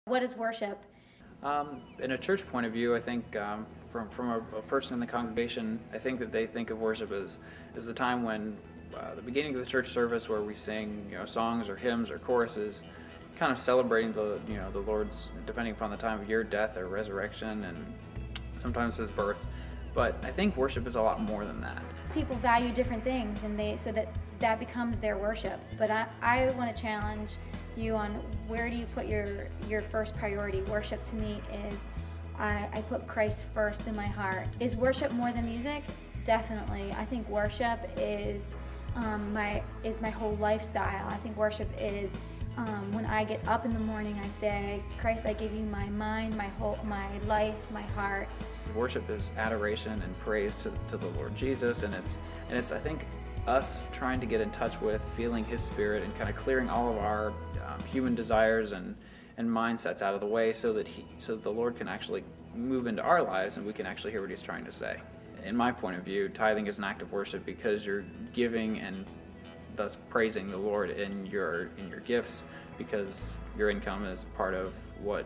What is worship? In a church point of view, I think from a person in the congregation, I think that they think of worship as the time when the beginning of the church service, where we sing songs or hymns or choruses, kind of celebrating the Lord's, depending upon the time of year, death or resurrection, and sometimes His birth. But I think worship is a lot more than that. People value different things, and so that becomes their worship. But I want to challenge you on, where do you put your first priority? Worship to me is, I put Christ first in my heart. Is worship more than music? Definitely. I think worship is my whole lifestyle. I think worship is when I get up in the morning, I say, Christ, I give you my mind, my life, my heart. Worship is adoration and praise to the Lord Jesus, and it's I think us trying to get in touch with feeling His Spirit and kind of clearing all of our human desires and mindsets out of the way, so that the Lord can actually move into our lives and we can actually hear what He's trying to say. In my point of view, tithing is an act of worship because you're giving and thus praising the Lord in your gifts, because your income is part of what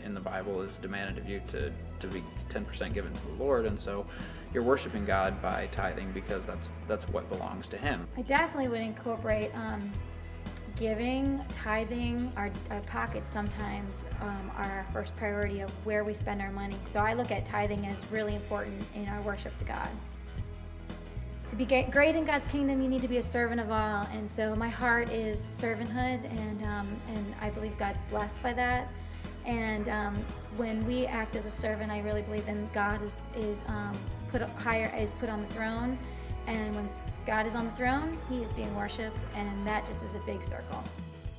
in the Bible is demanded of you to be 10% given to the Lord, and so you're worshiping God by tithing because that's what belongs to Him. I definitely would incorporate giving, tithing. Our pockets sometimes are our first priority of where we spend our money. So I look at tithing as really important in our worship to God. To be great in God's kingdom, you need to be a servant of all, and so my heart is servanthood, and I believe God's blessed by that. And when we act as a servant, I really believe in God is put on the throne, and when God is on the throne, He is being worshipped, and that just is a big circle.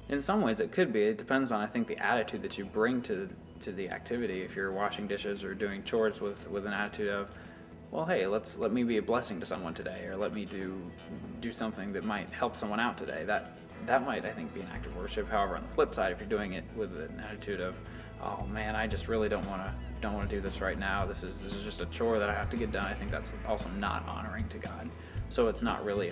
In some ways it could be. It depends on, I think, the attitude that you bring to the activity. If you're washing dishes or doing chores with an attitude of, well, hey, let me be a blessing to someone today, or let me do something that might help someone out today, that might, I think, be an act of worship. However, on the flip side, if you're doing it with an attitude of, oh man, I just really don't want to do this right now, this is just a chore that I have to get done, I think that's also not honoring to God. So it's not really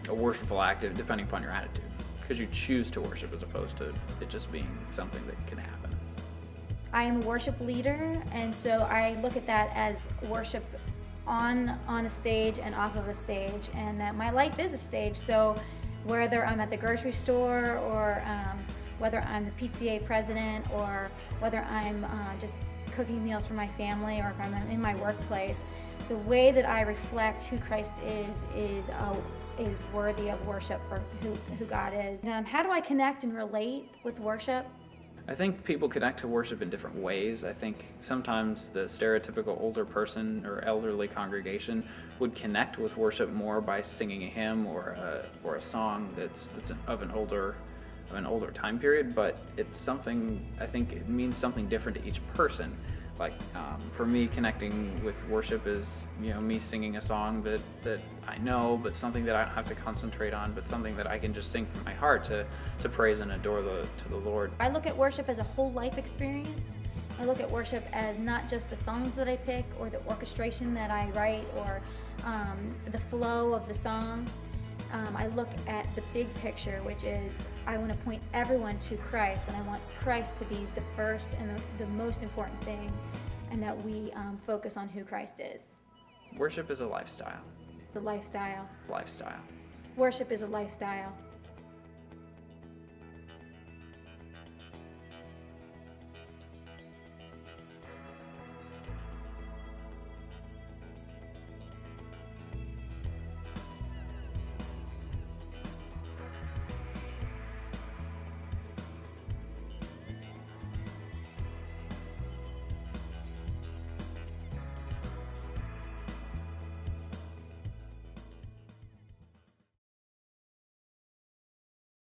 a worshipful act, depending upon your attitude, because you choose to worship as opposed to it just being something that can happen. I am a worship leader, and so I look at that as worship on a stage and off of a stage, and that my life is a stage. So whether I'm at the grocery store, or whether I'm the PTA president, or whether I'm just cooking meals for my family, or if I'm in my workplace, the way that I reflect who Christ is worthy of worship for who God is. How do I connect and relate with worship? I think people connect to worship in different ways. I think sometimes the stereotypical older person or elderly congregation would connect with worship more by singing a hymn or a song that's of an older time period, but it's something, I think it means something different to each person. Like for me, connecting with worship is me singing a song that I know, but something that I don't have to concentrate on, but something that I can just sing from my heart to praise and adore to the Lord. I look at worship as a whole life experience. I look at worship as not just the songs that I pick, or the orchestration that I write, or the flow of the songs. I look at the big picture, which is I want to point everyone to Christ, and I want Christ to be the first and the most important thing, and that we focus on who Christ is. Worship is a lifestyle. The lifestyle. Lifestyle. Worship is a lifestyle.